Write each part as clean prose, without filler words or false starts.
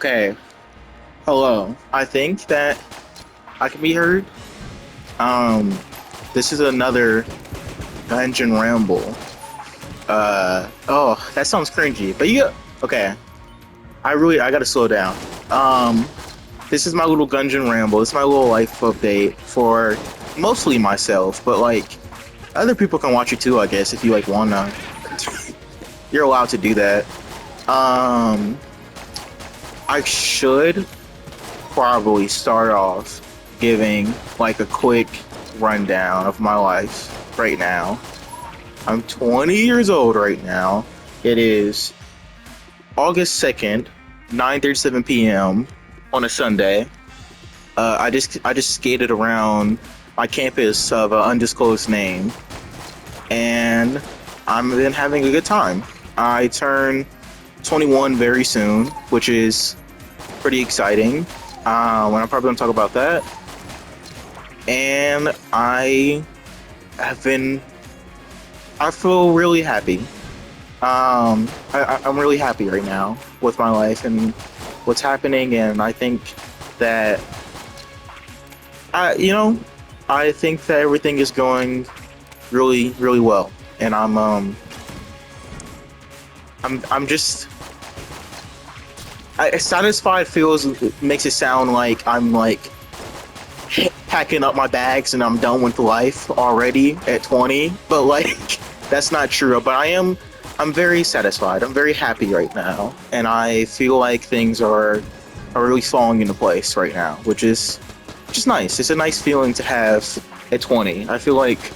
Okay, hello. I think that I can be heard. Um, this is another Gungeon ramble. Oh, that sounds cringy, but okay. I gotta slow down. Um, this is my little Gungeon ramble. It's my little life update for mostly myself, but like other people can watch it too, I guess, if you like wanna. You're allowed to do that. Um, I should probably start off giving like a quick rundown of my life right now. I'm 20 years old right now. It is August 2nd, 9:37 p.m. on a Sunday. I just skated around my campus of an undisclosed name, and I'm been having a good time. I turn 21 very soon, which is pretty exciting. When I'm probably gonna talk about that, and I feel really happy. I'm really happy right now with my life and what's happening, and I think that I, you know, I think that everything is going really, really well, and I'm just satisfied. Makes it sound like I'm like packing up my bags and I'm done with life already at 20, but like that's not true. But I'm very satisfied. I'm very happy right now, and I feel like things are really falling into place right now, which is just nice. It's a nice feeling to have at 20. I feel like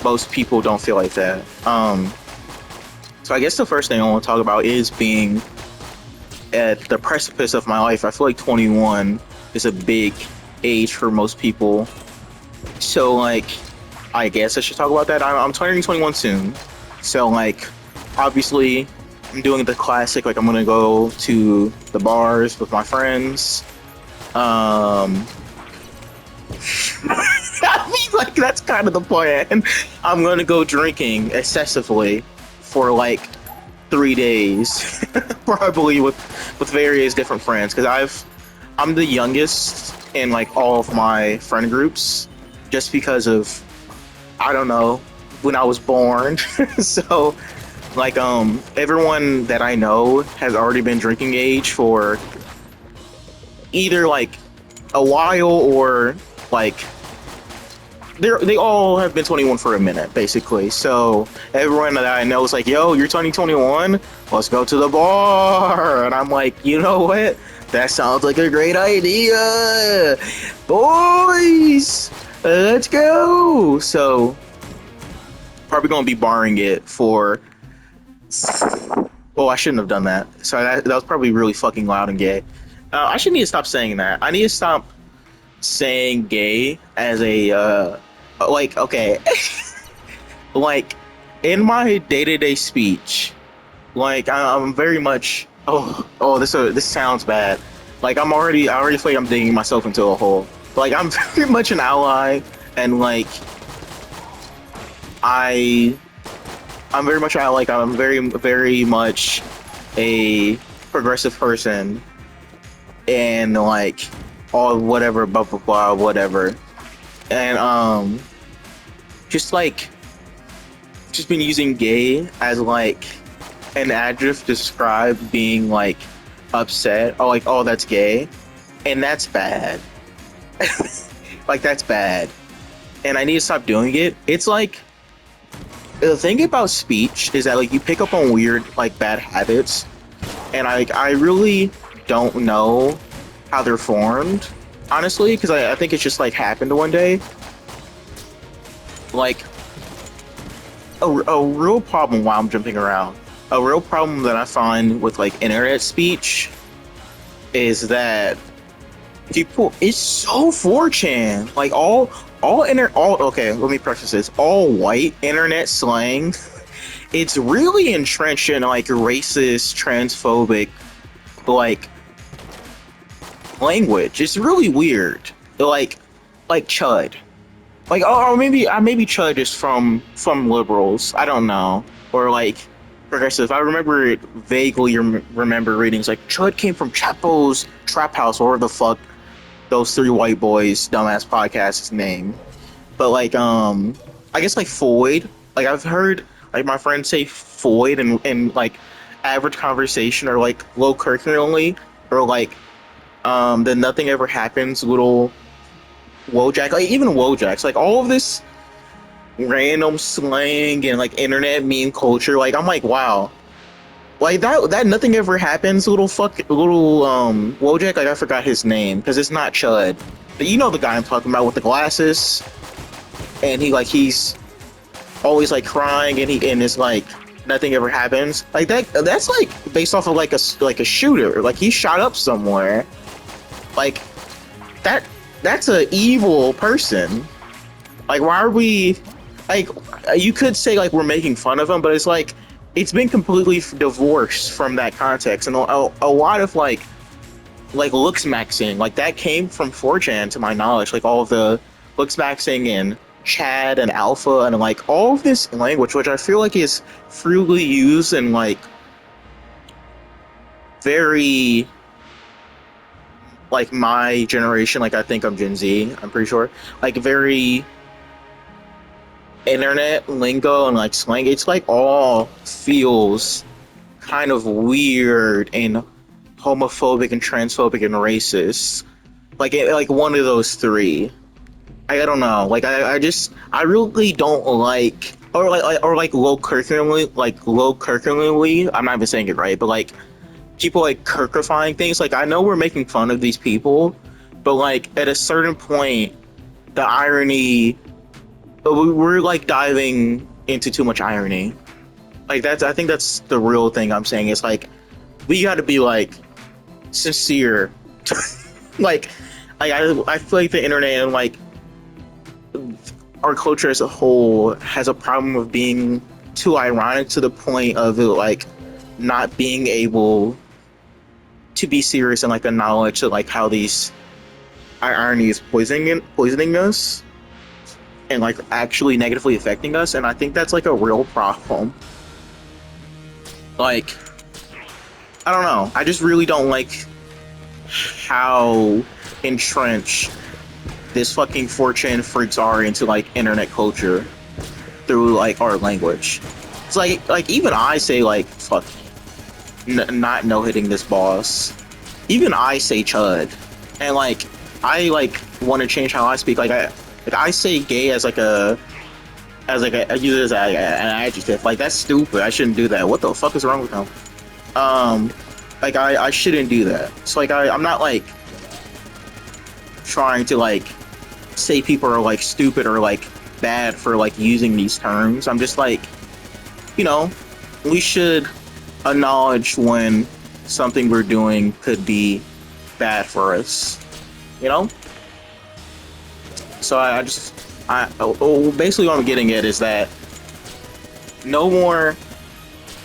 most people don't feel like that. So I guess the first thing I want to talk about is being at the precipice of my life. I feel like 21 is a big age for most people. So like, I guess I should talk about that. I'm turning 21 soon. So like, obviously, I'm doing the classic. Like, I'm gonna go to the bars with my friends. I mean, like that's kind of the plan. I'm gonna go drinking excessively for like 3 days, probably with various different friends. Because I'm the youngest in like all of my friend groups, just because of I don't know when I was born. So like everyone that I know has already been drinking age for either like a while or like they all have been 21 for a minute, basically. So everyone that I know is like, yo, you're turning 21? Let's go to the bar. And I'm like, you know what? That sounds like a great idea. Boys, let's go. So probably going to be barring it for... Oh, I shouldn't have done that. So that was probably really fucking loud and gay. I should need to stop saying that. I need to stop saying gay as a like okay like in my day-to-day speech, like I'm very much this sounds bad. Like I already feel like I'm digging myself into a hole. Like I'm very much an ally, and like I I'm very much like I'm very much a progressive person, and like all whatever blah blah blah whatever, and just just been using gay as like an adjective to describe being like upset or like, oh, that's gay, and that's bad. Like that's bad, and I need to stop doing it. It's like the thing about speech is that like you pick up on weird like bad habits, and I really don't know how they're formed, honestly, because I think it's just like happened one day. Like a real problem while I'm jumping around. A real problem that I find with like internet speech is that people, it's so 4chan. Like all okay, let me preface this. All white internet slang. It's really entrenched in like racist, transphobic, like language. It's really weird. Like chud. Or maybe chud is from liberals. I don't know. Or like progressive. I remember it vaguely. Remember readings like Chud came from Chapo's Trap House, or the fuck those three white boys dumbass podcast's name. But like, I guess like Floyd. Like I've heard like my friends say Floyd and like average conversation or like low curriculumly or like then nothing ever happens. Little Wojak, like even Wojak's, like all of this random slang and like internet meme culture. Like I'm like, wow, like that nothing ever happens. Little Wojak. Like I forgot his name because it's not Chud. But you know the guy I'm talking about with the glasses, and he's always like crying, and it's like nothing ever happens. Like that's like based off of like a shooter. Like he shot up somewhere. Like that that's a evil person. Like why are we like you could say like we're making fun of him, but it's like it's been completely divorced from that context, and a lot of like looks maxing like that came from 4chan to my knowledge. Like all of the looks maxing and Chad and Alpha and like all of this language, which I feel like is freely used and like very like my generation. Like I think I'm Gen Z. I'm pretty sure. Like very internet lingo and like slang. It's like all feels kind of weird and homophobic and transphobic and racist. Like one of those three. I don't know. Like I really don't like or like low curriculumly. I'm not even saying it right, but like people like kirkifying things. Like I know we're making fun of these people, but like at a certain point, the irony we're like diving into too much irony. Like I think that's the real thing I'm saying. It's like we got to be like sincere. like I feel like the internet and like our culture as a whole has a problem of being too ironic to the point of it, like not being able to be serious and like acknowledge like how these irony is poisoning us and like actually negatively affecting us. And I think that's like a real problem. Like I don't know, I just really don't like how entrenched this fucking 4chan freaks are into like internet culture through like our language. It's like even I say like fuck not no hitting this boss. Even I say chud, and like I like want to change how I speak. Like I say gay as like a I use it as an adjective. Like that's stupid. I shouldn't do that. What the fuck is wrong with him? Like I shouldn't do that. So like I'm not like trying to like say people are like stupid or like bad for like using these terms. I'm just like, you know, we should acknowledge when something we're doing could be bad for us, you know? So basically what I'm getting at is that no more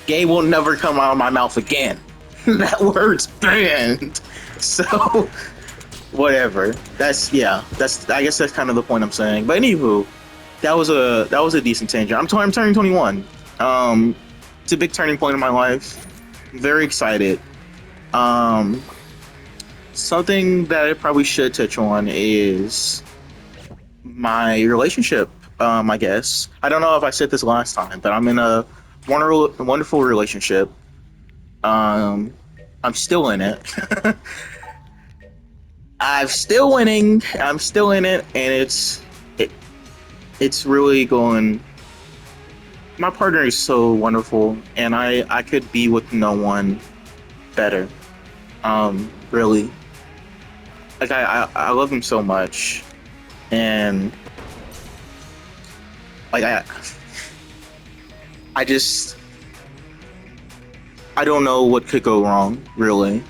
gay will never come out of my mouth again. That word's banned. So whatever. That's I guess that's kind of the point I'm saying. But anywho, that was a decent tangent. I'm turning 21. It's a big turning point in my life. I'm very excited. Something that I probably should touch on is my relationship. I guess I don't know if I said this last time, but I'm in a wonderful relationship. I'm still in it. I'm still winning. I'm still in it, and it's really going. My partner is so wonderful, and I could be with no one better. Really, like I love him so much, and like I just I don't know what could go wrong, really.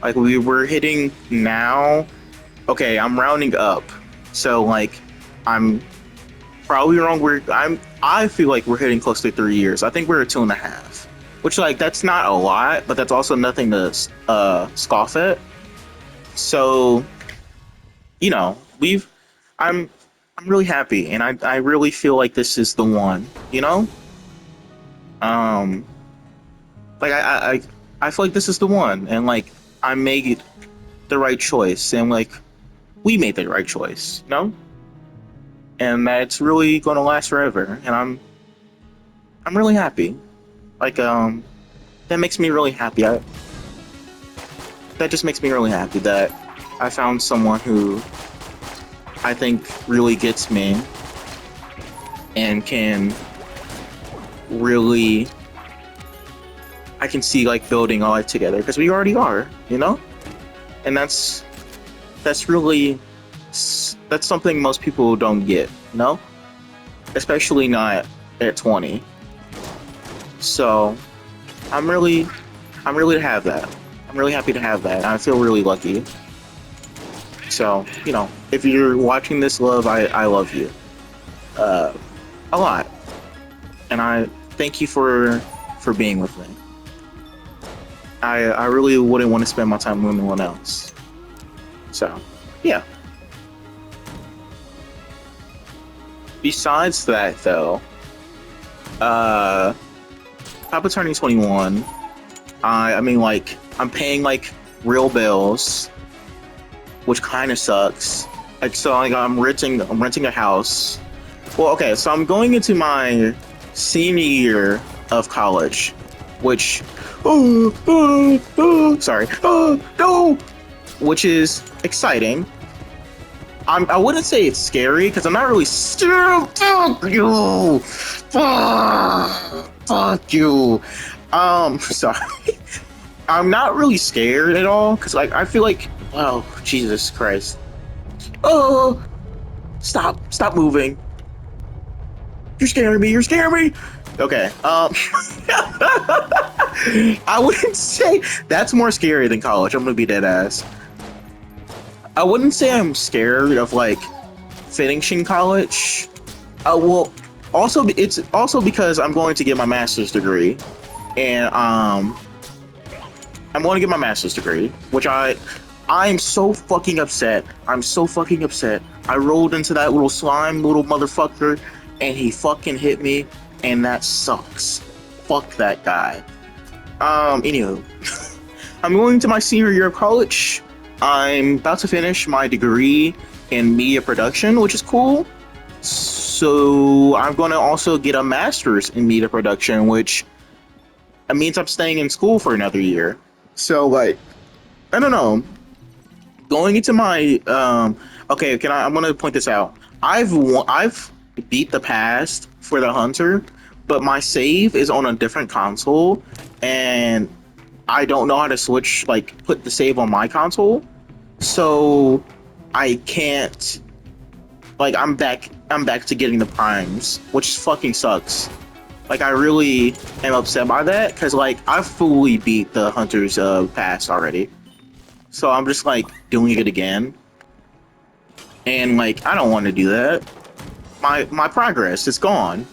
Like we're hitting now. Okay, I'm rounding up, so like I'm probably wrong. I feel like we're hitting close to 3 years. I think we're at 2.5, which like that's not a lot, but that's also nothing to scoff at. So, you know, I'm really happy, and I really feel like this is the one. You know, um, Like I feel like this is the one, and like I made the right choice, and like we made the right choice, you know, and that's really gonna last forever, and I'm really happy. Like that makes me really happy. That just makes me really happy that I found someone who I think really gets me and can really I can see like building a life together because we already are, you know? And that's really that's something most people don't get, you know? Especially not at 20. So, I'm really to have that. I'm really happy to have that. I feel really lucky. So, you know, if you're watching this, love, I love you. A lot. And I thank you for being with me. I really wouldn't want to spend my time with anyone else. So, yeah. Besides that, though, Papa turning 21. I mean, like, I'm paying like real bills, which kind of sucks. Like, so like I'm renting a house. Well, okay, so I'm going into my senior year of college, which sorry, no, which is exciting. I wouldn't say it's scary because I'm not really scared. Fuck you, fuck you. Sorry. I'm not really scared at all because like I feel like, oh Jesus Christ, oh stop moving. You're scaring me. You're scaring me. Okay. I wouldn't say that's more scary than college. I'm gonna be dead ass. I wouldn't say I'm scared of like finishing college. Well, also it's also because I'm going to get my master's degree, and I'm going to get my master's degree, which I'm so fucking upset. I'm so fucking upset. I rolled into that little slime little motherfucker, and he fucking hit me, and that sucks. Fuck that guy. Anywho, I'm going to my senior year of college. I'm about to finish my degree in media production, which is cool. So I'm going to also get a master's in media production, which means I'm staying in school for another year. So like, I don't know. Going into my okay, I'm gonna point this out. I've beat the past for the hunter, but my save is on a different console, and I don't know how to switch, like, put the save on my console, so I can't. Like, I'm back to getting the primes, which fucking sucks. Like, I really am upset by that because, like, I fully beat the hunter's past already, so I'm just like doing it again, and like I don't want to do that. My progress is gone.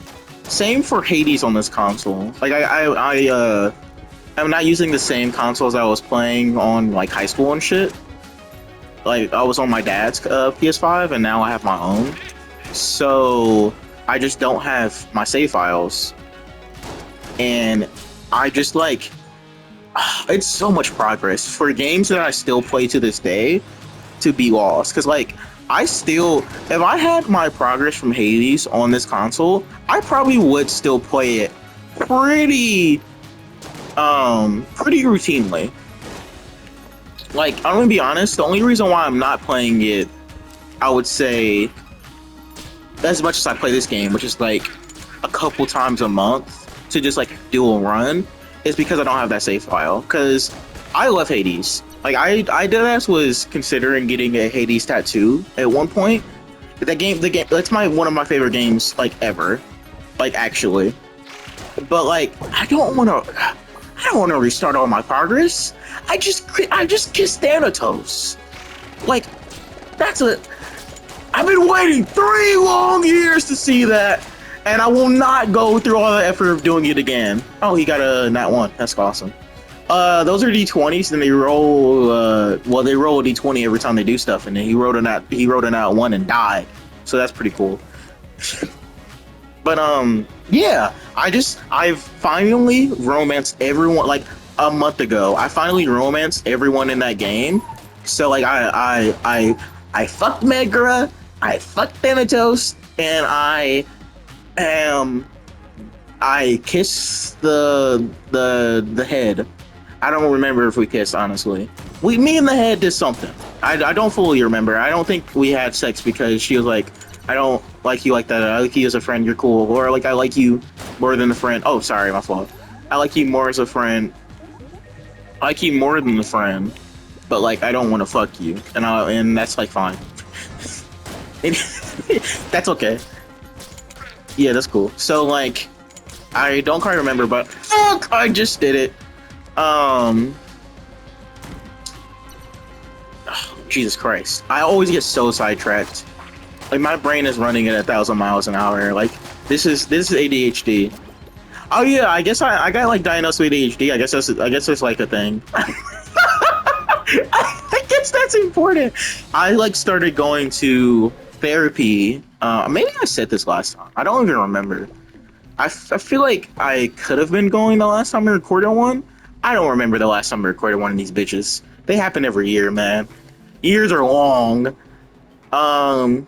Same for Hades on this console. Like I'm not using the same consoles I was playing on like high school and shit. Like I was on my dad's PS5 and now I have my own. So I just don't have my save files. And I just like it's so much progress for games that I still play to this day to be lost. Because like if I had my progress from Hades on this console, I probably would still play it pretty routinely. Like, I'm gonna be honest, the only reason why I'm not playing it, I would say, as much as I play this game, which is like a couple times a month to just like do a run, is because I don't have that save file. Because I love Hades. Like I deadass was considering getting a Hades tattoo at one point. The game that's one of my favorite games like ever. Like actually. But like I don't want to restart all my progress. I just kissed Thanatos. Like I've been waiting 3 long years to see that, and I will not go through all the effort of doing it again. Oh, he got a nat 1. That's awesome. Those are D20s, and they roll. They roll a D20 every time they do stuff, and then he wrote a nat 1 and died. So that's pretty cool. But yeah, I've finally romanced everyone like a month ago. I finally romanced everyone in that game. So like I fucked Megra, I fucked Thanatos, and um I kissed the head. I don't remember if we kissed, honestly. Me and the head did something. I don't fully remember. I don't think we had sex because she was like, I don't like you like that. I like you as a friend. You're cool. Or like, I like you more than a friend. Oh, sorry, my fault. I like you more as a friend. I like you more than a friend. But like, I don't want to fuck you. And that's like fine. That's okay. Yeah, that's cool. So like, I don't quite remember, but fuck, I just did it. Um, Jesus Christ. I always get so sidetracked. Like my brain is running at 1,000 miles an hour. Like this is ADHD. Oh yeah, I guess I got like diagnosed with ADHD. I guess that's like a thing. I guess that's important. I like started going to therapy. Maybe I said this last time. I don't even remember. I feel like I could have been going the last time I recorded one. I don't remember the last time I recorded one of these bitches. They happen every year, man. Years are long. Um,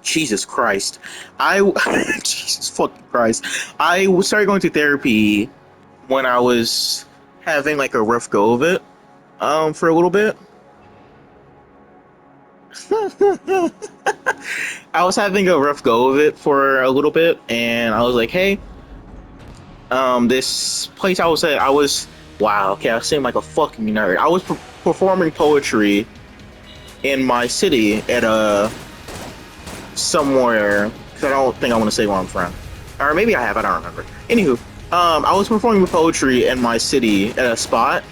Jesus Christ. Jesus fucking Christ. I started going to therapy when I was having like a rough go of it. For a little bit. I was having a rough go of it for a little bit, and I was like, hey, this place I was at, wow, okay, I seem like a fucking nerd. I was performing poetry in my city at somewhere, because I don't think I want to say where I'm from. Or maybe I have, I don't remember. Anywho, I was performing poetry in my city at a spot,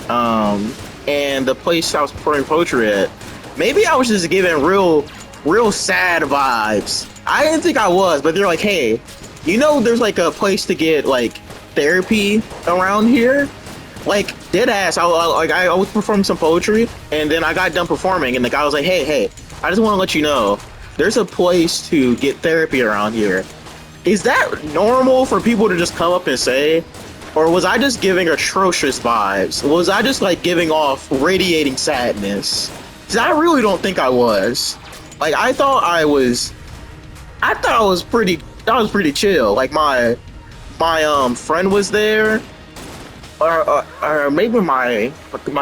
and the place I was performing poetry at, maybe I was just giving real sad vibes. I didn't think I was, but they're like, hey, you know, there's like a place to get like therapy around here. Like dead ass. I was performing some poetry, and then I got done performing, and the guy was like, hey, I just want to let you know, there's a place to get therapy around here. Is that normal for people to just come up and say? Or was I just giving atrocious vibes? Was I just like giving off radiating sadness? Because I really don't think I was. Like I thought I was pretty chill. Like my friend was there, or maybe my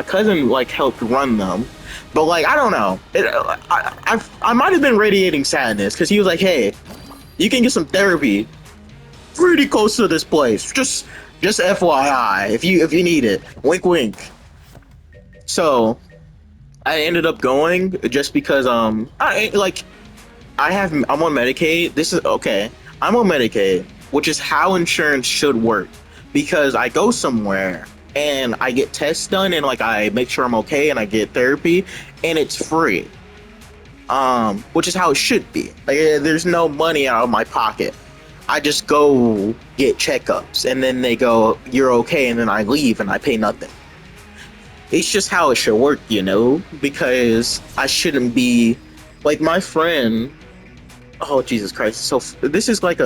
cousin like helped run them. But like I don't know. I might have been radiating sadness because he was like, hey, you can get some therapy pretty close to this place. Just FYI, if you need it. Wink wink. So I ended up going just because I'm on Medicaid. This is okay. I'm on Medicaid, which is how insurance should work. Because I go somewhere and I get tests done and like I make sure I'm okay and I get therapy and it's free. Which is how it should be. Like there's no money out of my pocket. I just go get checkups and then they go, you're okay, and then I leave and I pay nothing. It's just how it should work, you know, because I shouldn't be like my friend. Oh, Jesus Christ. So this is like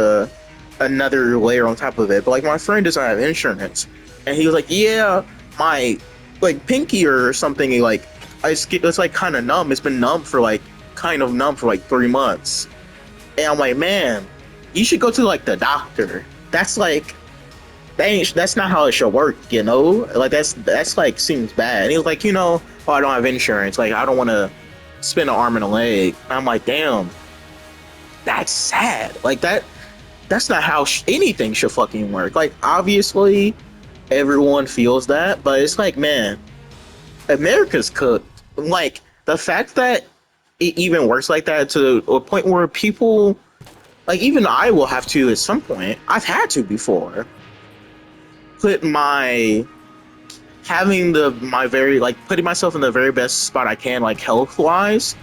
another layer on top of it. But like my friend doesn't have insurance. And he was like, yeah, my like pinky or something, like it's like kind of numb. It's been kind of numb for like 3 months. And I'm like, man, you should go to like the doctor. That's like that's not how it should work, you know? Like that's like seems bad. And he was like, you know, oh, I don't have insurance. Like I don't want to spend an arm and a leg. And I'm like, damn, that's sad. Like that's not how anything should fucking work. Like obviously everyone feels that, but it's like, man, America's cooked. Like the fact that it even works like that to a point where people, like even I will have to at some point, I've had to before, put putting myself in the very best spot I can, like health wise.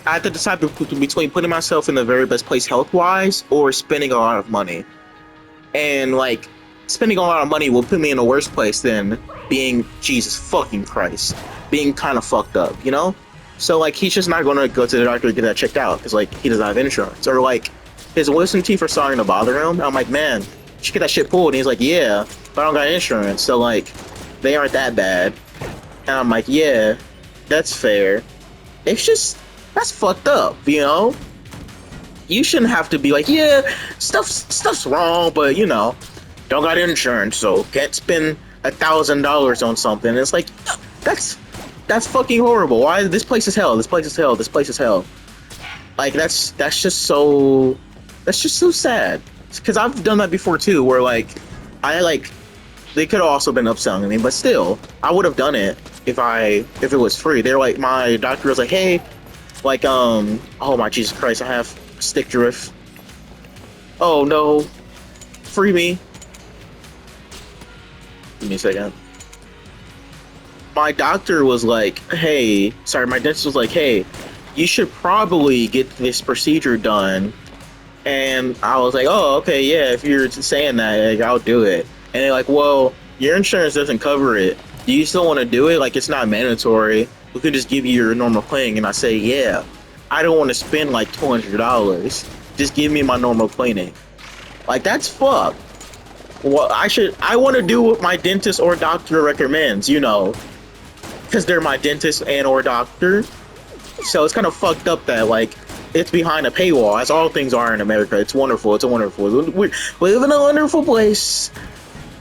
I have to decide between putting myself in the very best place health wise or spending a lot of money. And like spending a lot of money will put me in a worse place than being, Jesus fucking Christ, being kind of fucked up, you know? So like he's just not going to go to the doctor to get that checked out because like he doesn't have insurance, or like his wisdom teeth are starting to bother him. I'm like, man, you should get that shit pulled. And he's like, yeah, but I don't got insurance, so like they aren't that bad. And I'm like, yeah, that's fair. It's just that's fucked up, you know. You shouldn't have to be like, yeah, stuff's wrong, but you know, don't got insurance, so can't spend $1,000 on something. It's like that's fucking horrible. Why this place is hell? This place is hell. This place is hell. Like that's just so sad. Because I've done that before too, where like I like they could have also been upselling me, but still I would have done it if it was free. They're like my doctor was like, hey, like oh my Jesus Christ, I have stick drift. Oh no, free me. Give me a second. My doctor was like, hey, sorry, my dentist was like, hey, you should probably get this procedure done. And I was like, oh, okay, yeah, if you're saying that, like, I'll do it. And they're like, well, your insurance doesn't cover it. Do you still want to do it? Like, it's not mandatory. We could just give you your normal cleaning. And I say, yeah, I don't want to spend like $200. Just give me my normal cleaning. Like, that's fucked. Well, I want to do what my dentist or doctor recommends, you know, because they're my dentist and or doctor. So it's kind of fucked up that like it's behind a paywall, as all things are in America. It's wonderful. It's a wonderful. We live in a wonderful place.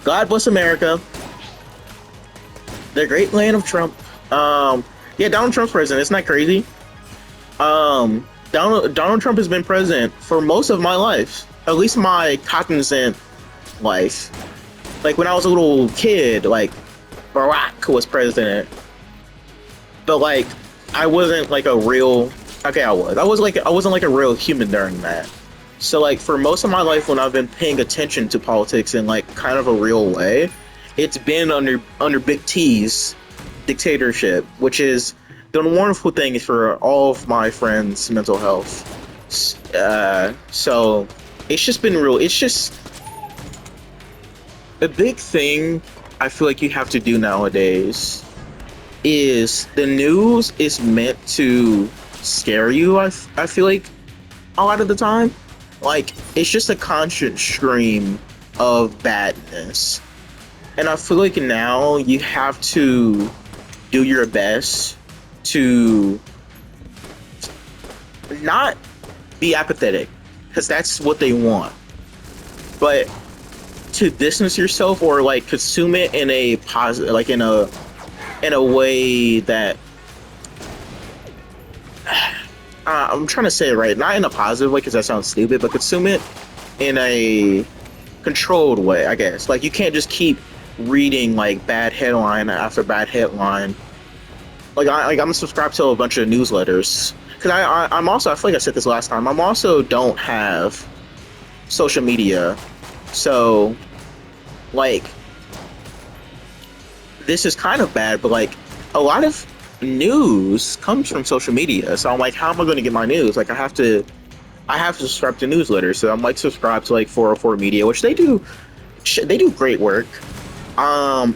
God bless America, the great land of Trump. Yeah, Donald Trump's president. Isn't that crazy? Donald Trump has been president for most of my life, at least my cognizant life. Like when I was a little kid, like Barack was president, but like I wasn't like a real. Okay, I wasn't like a real human during that. So like for most of my life, when I've been paying attention to politics in like kind of a real way, it's been under Big T's dictatorship, which is the wonderful thing for all of my friends' mental health. So it's just been real. It's just a big thing I feel like you have to do nowadays is the news is meant to scare you. I feel like a lot of the time, like it's just a constant stream of badness, and I feel like now you have to do your best to not be apathetic, because that's what they want, but to distance yourself or like consume it in a positive, like in a way that I'm trying to say it right, not in a positive way because that sounds stupid, but consume it in a controlled way, I guess. Like you can't just keep reading like bad headline after bad headline. Like I'm subscribed to a bunch of newsletters because I'm also, I feel like I said this last time, I'm also don't have social media, so like this is kind of bad, but like a lot of news comes from social media. So I'm like, how am I going to get my news? Like I have to subscribe to newsletters. So I'm like subscribed to like 404 Media, which they do great work. I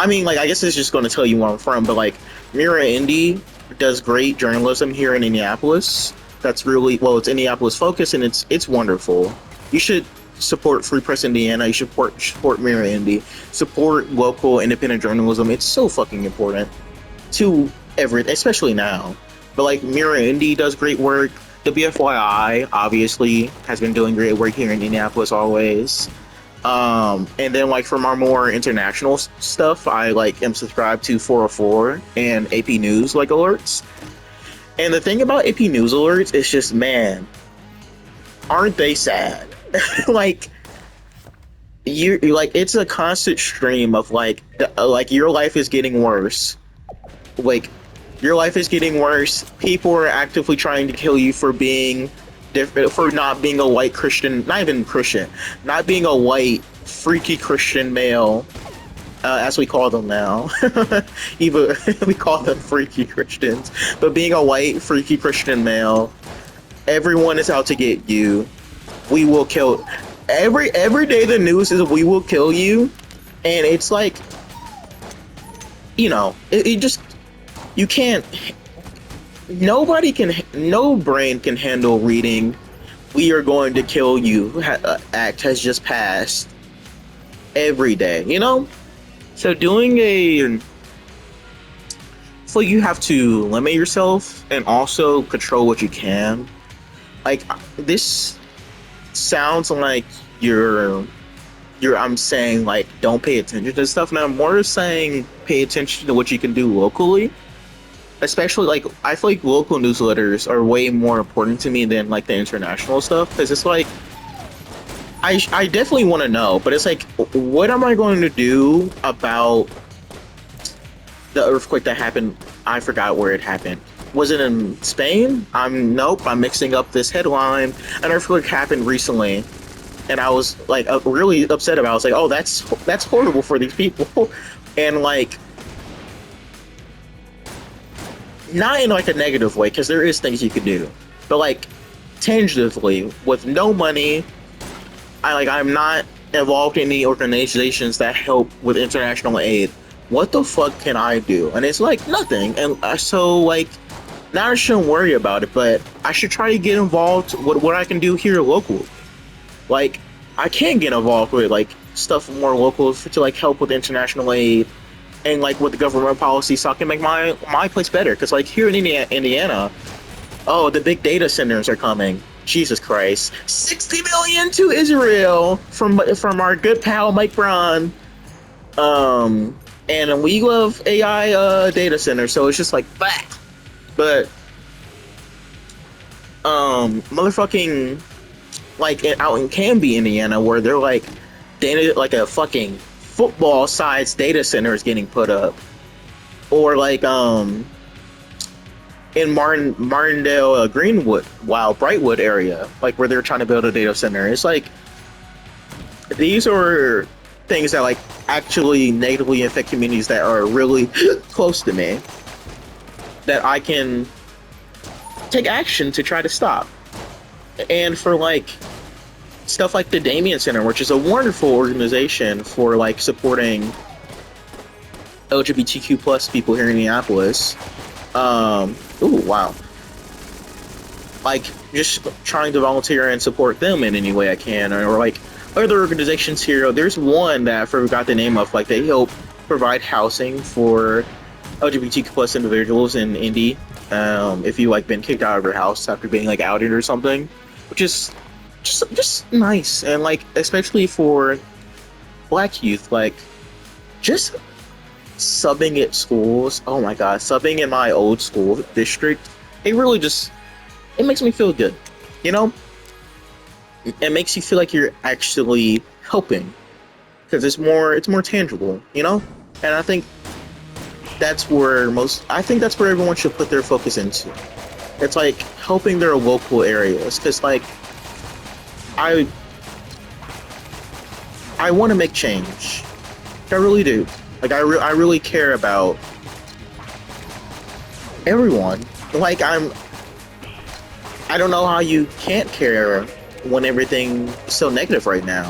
mean, like I guess it's just going to tell you where I'm from, but like Mirror Indie does great journalism here in Indianapolis. That's really, well, it's Indianapolis focused and it's wonderful. You should support Free Press Indiana. You should support Mirror Indie. Support local independent journalism. It's so fucking important to everything, especially now. But like Mirror Indie does great work. WFYI obviously has been doing great work here in Indianapolis always. And then like from our more international stuff, I like am subscribed to 404 and AP News like alerts. And the thing about AP News alerts is just, man, aren't they sad? Like you like it's a constant stream of like your life is getting worse. Like your life is getting worse. People are actively trying to kill you for being different, for not being a white Christian, not even Christian, not being a white freaky Christian male, as we call them now. Even we call them freaky Christians, but being a white freaky Christian male, everyone is out to get you. We will kill every day. The news is we will kill you, and it's like, you know, it just, you can't. no brain can handle reading "We are going to kill you" act has just passed every day, you know? So doing a so you have to limit yourself and also control what you can. Like this sounds like you're I'm saying like don't pay attention to stuff, and I'm more saying pay attention to what you can do locally. Especially like I feel like local newsletters are way more important to me than like the international stuff, because it's like I definitely want to know, but it's like what am I going to do about the earthquake that happened? I forgot where it happened. Was it in Spain? Nope, I'm mixing up this headline. An earthquake happened recently, and I was like really upset about it. I was like, oh, that's horrible for these people. And like not in like a negative way, because there is things you could do, but like tangibly with no money, I'm not involved in any organizations that help with international aid. What the fuck can I do? And it's like nothing. And so like now I shouldn't worry about it, but I should try to get involved with what I can do here local. Like I can get involved with like stuff more local to like help with international aid and like with the government policy, so I can make my place better. Because like here in Indiana, oh, the big data centers are coming. Jesus Christ, 60 million to Israel from our good pal Mike Braun. And we love AI data centers, so it's just like bah. But motherfucking like out in Canby, Indiana, where they're like data like a fucking football sized data center is getting put up, or like in Martindale, Greenwood, Brightwood area, like where they're trying to build a data center. It's like these are things that like actually negatively affect communities that are really close to me, that I can take action to try to stop. And for like stuff like the Damien Center, which is a wonderful organization for like supporting LGBTQ plus people here in Minneapolis. Ooh, wow. Like just trying to volunteer and support them in any way I can, or like other organizations here. There's one that I forgot the name of. Like they help provide housing for LGBTQ plus individuals in Indy. If you like been kicked out of your house after being like outed or something, which is just nice. And like especially for black youth, like just subbing at schools. Oh my god, subbing in my old school district, it really just it makes me feel good, you know. It makes you feel like you're actually helping, because it's more tangible, you know. And I think that's where everyone should put their focus into. It's like helping their local areas, because like I want to make change. I really do. Like I really care about everyone. Like I don't know how you can't care when everything is so negative right now.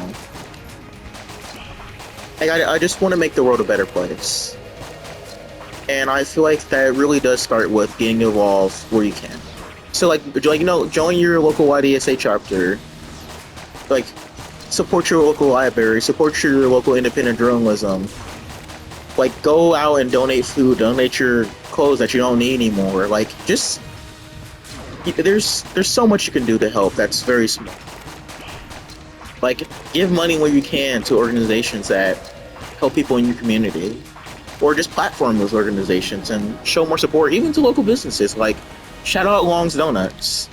Like I just want to make the world a better place. And I feel like that really does start with getting involved where you can. So like you know, join your local YDSA chapter. Like support your local library, support your local independent journalism. Like go out and donate food, donate your clothes that you don't need anymore. Like just there's so much you can do to help that's very small. Like give money when you can to organizations that help people in your community, or just platform those organizations and show more support even to local businesses. Like shout out Long's Donuts.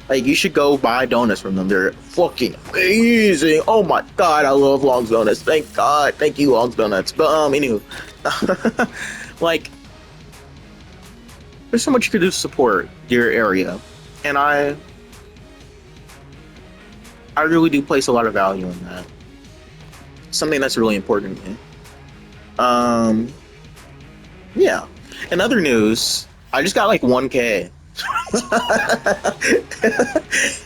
Like you should go buy donuts from them. They're fucking amazing. Oh my god, I love Long's Donuts. Thank God. Thank you, Long's Donuts. But anywho. Like there's so much you can do to support your area. And I really do place a lot of value in that. Something that's really important to me. Yeah. In other news, I just got like 1K.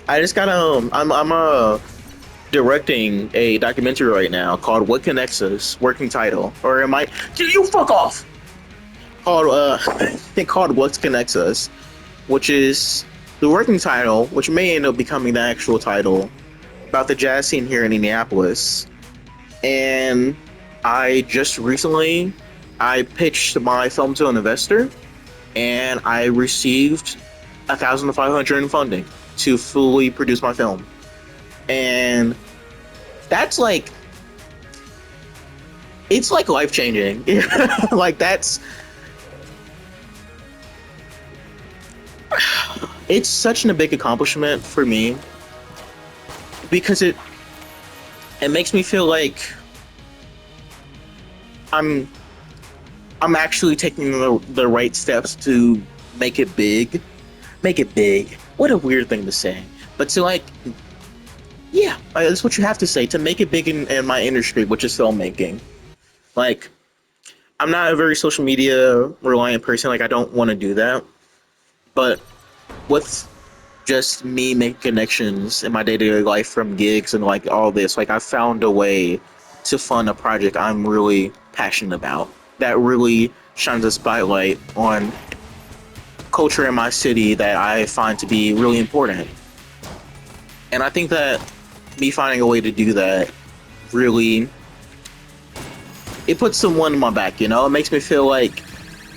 I just got I'm directing a documentary right now called "What Connects Us," working title, or do you fuck off? Called called "What Connects Us," which is the working title, which may end up becoming the actual title, about the jazz scene here in Indianapolis. And I just recently I pitched my film to an investor, and I received 1,500 in funding to fully produce my film. And that's like, it's like life changing. Like it's such a big accomplishment for me, because it makes me feel like I'm actually taking the right steps to make it big. Make it big. What a weird thing to say. But to like, yeah, that's what you have to say, to make it big in my industry, which is filmmaking. Like, I'm not a very social media reliant person. Like, I don't want to do that. But with just me making connections in my day-to-day life from gigs and like all this, like I found a way to fund a project I'm really passionate about that really shines a spotlight on culture in my city that I find to be really important. And I think that me finding a way to do that really, it puts someone in my back, you know? It makes me feel like,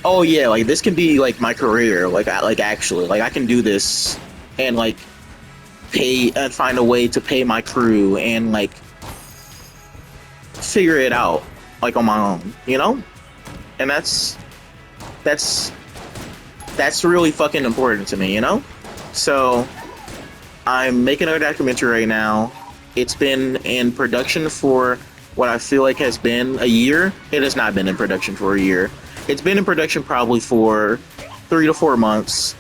oh yeah, like this can be like my career, like actually, like I can do this and like pay and find a way to pay my crew and like figure it out like on my own, you know? And that's really fucking important to me, you know? So I'm making a documentary right now. It's been in production for what I feel like has been a year. It has not been in production for a year. It's been in production probably for 3 to 4 months.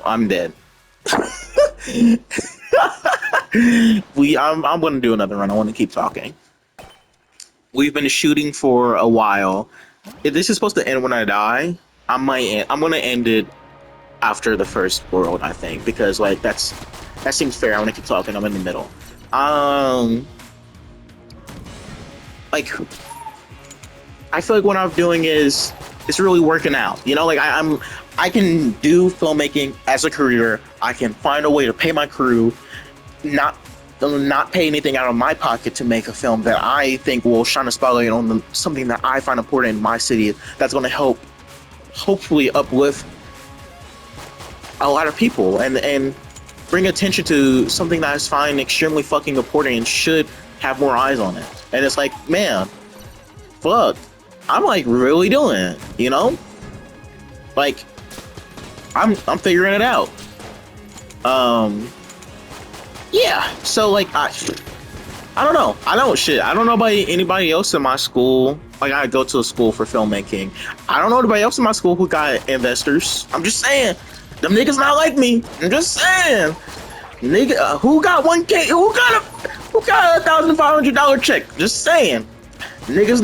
I'm dead. I'm gonna do another run. I want to keep talking. We've been shooting for a while. If this is supposed to end when I die, I'm gonna end it after the first world, I think, because like that seems fair. I want to keep talking. I'm in the middle. Like, I feel like what I'm doing is it's really working out. You know, like I can do filmmaking as a career. I can find a way to pay my crew, not pay anything out of my pocket to make a film that I think will shine a spotlight on something that I find important in my city that's going to help, hopefully, uplift a lot of people and bring attention to something that I find extremely fucking important and should have more eyes on it. And it's like, man, fuck, I'm like really doing it, you know? Like, I'm figuring it out. Yeah, so like I don't know. I don't know about anybody else in my school. Like, I go to a school for filmmaking. I don't know anybody else in my school who got investors. I'm just saying, them niggas not like me. I'm just saying, nigga, who got 1K? Who got a $1,500 check? Just saying, niggas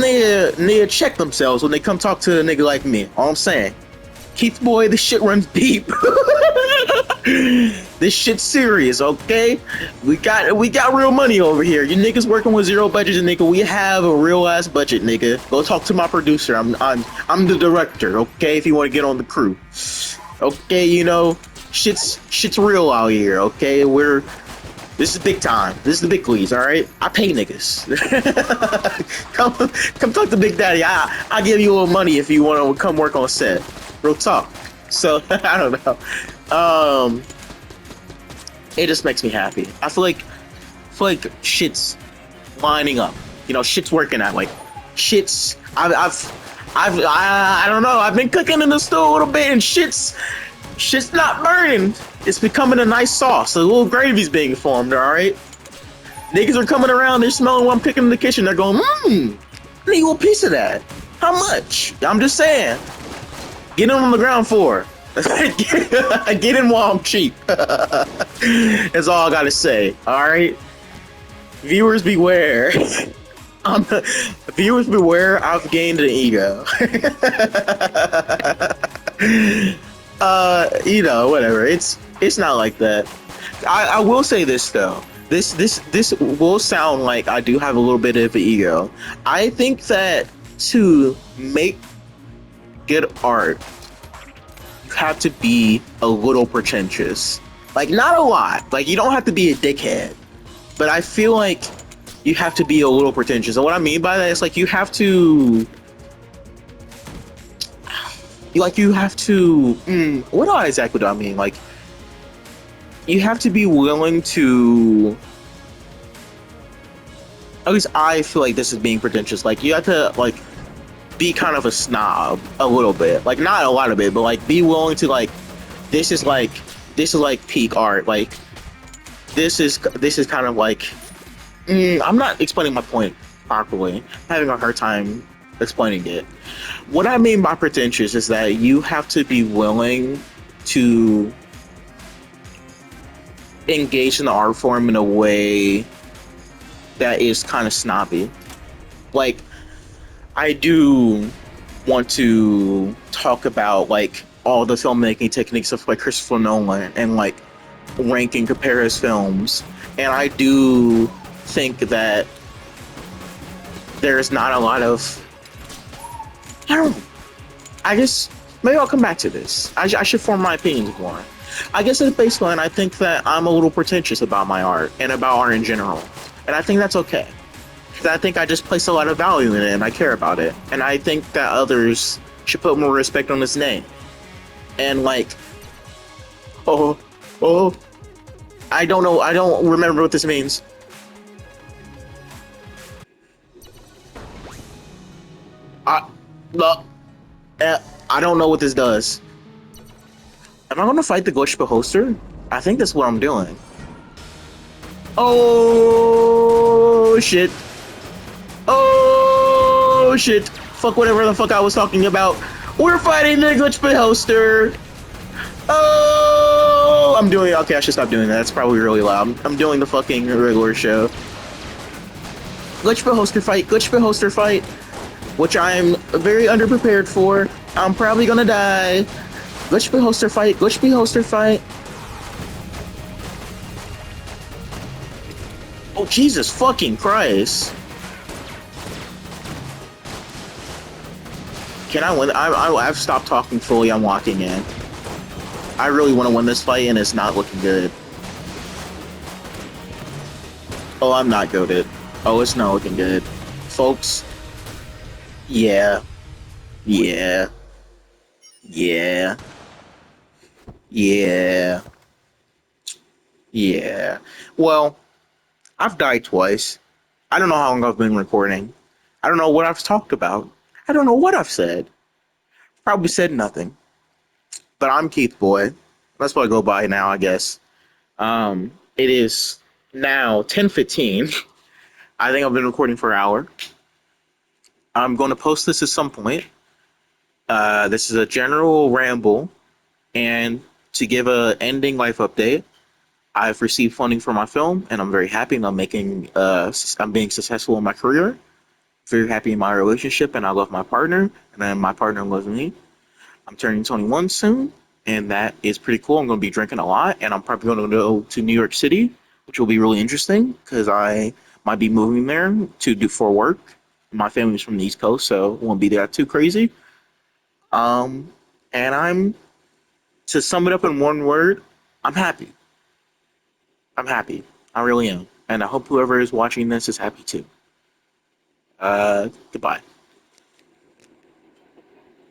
need to check themselves when they come talk to a nigga like me. All I'm saying, Keithboy, this shit runs deep. This shit's serious, okay? We got real money over here. You niggas working with zero budget, nigga. We have a real ass budget, nigga. Go talk to my producer. I'm the director, okay? If you want to get on the crew, okay? You know, shit's real out here, okay? This is big time. This is the big leagues, all right? I pay niggas. come talk to Big Daddy. I give you a little money if you want to come work on set. Real talk. So I don't know. It just makes me happy. I feel like shit's lining up. You know, shit's working out. Like, shit's. I don't know. I've been cooking in the stove a little bit, and shit's not burning. It's becoming a nice sauce. A little gravy's being formed. All right. Niggas are coming around. They're smelling what I'm cooking in the kitchen. They're going, I need a little piece of that. How much? I'm just saying. Get in on the ground floor. Get in while I'm cheap. That's all I gotta say. All right, viewers beware. Viewers beware. I've gained an ego. You know, whatever. It's not like that. I will say this though. This will sound like I do have a little bit of an ego. I think that to make good art, have to be a little pretentious. Like, not a lot. Like, you don't have to be a dickhead. But I feel like you have to be a little pretentious. And what I mean by that is, like, you have to... what exactly do I mean? Like, you have to be willing to... At least I feel like this is being pretentious. Like, you have to, like, be kind of a snob a little bit. Like, not a lot of it, but, like, be willing to, like, this is like peak art. Like, this is kind of like... I'm not explaining my point properly. I'm having a hard time explaining it. What I mean by pretentious is that you have to be willing to engage in the art form in a way that is kind of snobby. Like, I do want to talk about, like, all the filmmaking techniques of, like, Christopher Nolan and, like, rank and compare his films. And I do think that there's not a lot of... I guess maybe I'll come back to this. I should form my opinions more. I guess at the baseline, I think that I'm a little pretentious about my art and about art in general. And I think that's okay. Because I think I just place a lot of value in it and I care about it. And I think that others should put more respect on this name. And like, oh, I don't know. I don't remember what this means. I don't know what this does. Am I going to fight the glitch hoster? I think that's what I'm doing. Oh shit. Oh shit. Fuck whatever the fuck I was talking about. We're fighting the glitch hoster. Oh, I'm doing... Okay, I should stop doing that. That's probably really loud. I'm doing the fucking regular show. Glitch hoster fight, which I'm very underprepared for. I'm probably gonna die. Glitch hoster fight. Oh, Jesus fucking Christ. Can I win? I've stopped talking fully. I'm walking in. I really want to win this fight, and it's not looking good. Oh, I'm not goated. Oh, it's not looking good. Folks. Yeah. Well, I've died twice. I don't know how long I've been recording. I don't know what I've talked about. I don't know what I've said. Probably said nothing. But I'm Keithboy. That's what I go by now, I guess. It is now 10:15. I think I've been recording for an hour. I'm going to post this at some point. This is a general ramble, and to give a ending life update, I've received funding for my film, and I'm very happy, and I'm being successful in my career. Very happy in my relationship, and I love my partner, and then my partner loves me. I'm turning 21 soon, and that is pretty cool. I'm going to be drinking a lot, and I'm probably going to go to New York City, which will be really interesting because I might be moving there to do for work. My family's from the East Coast, so it won't be that too crazy. And to sum it up in one word, I'm happy. I'm happy. I really am. And I hope whoever is watching this is happy too. Goodbye.